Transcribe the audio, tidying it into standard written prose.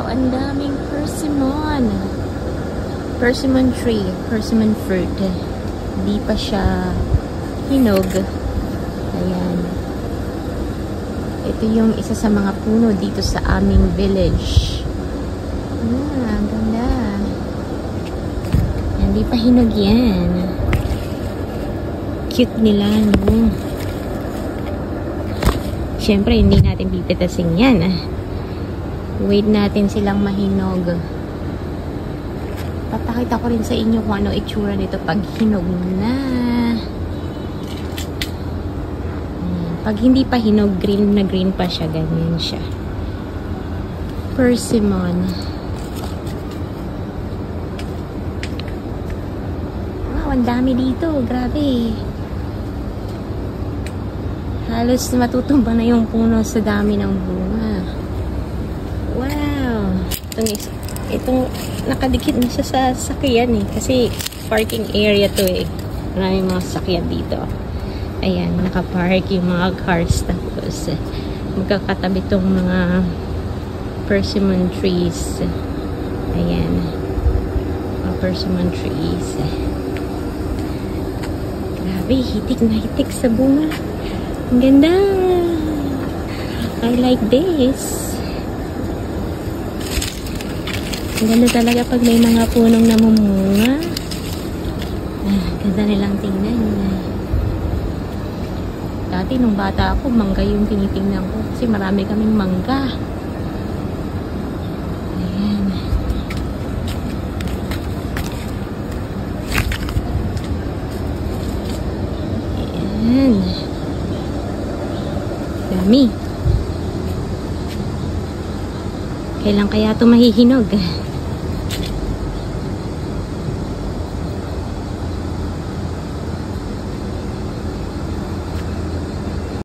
Wow, ang daming persimmon. Persimmon tree, persimmon fruit. Hindi pa siya hinog. Ayan. Ito yung isa sa mga puno dito sa aming village. Ang ganda. Hindi pa hinog yan. Cute nila, no? Siyempre, hindi natin pipitasin yan. Wait natin silang mahinog. Papakita ko rin sa inyo kung ano itsura nito pag hinog na. Pag hindi pa hinog, green na green pa siya. Ganyan siya. Persimmon. Wow, ang dami dito. Grabe. Halos matutumba na yung puno sa dami ng bunga. Wow! Itong nakadikit na siya sa sakyan eh. Kasi parking area to eh. Maraming mga sakyan dito. Ayan, nakapark yung mga cars. Tapos magkakatabi tong mga persimmon trees. Ayan. Mga persimmon trees. Grabe, hitik na hitik sa bunga. Ang ganda. I like this. Ang ganda talaga pag may mga punong namumunga. Ganda nilang tingnan. Dati nung bata ako, mangga yung tinitingnan ko. Kasi marami kaming mangga. Ayan. Ayan. Dami. Kailan kaya ito mahihinog?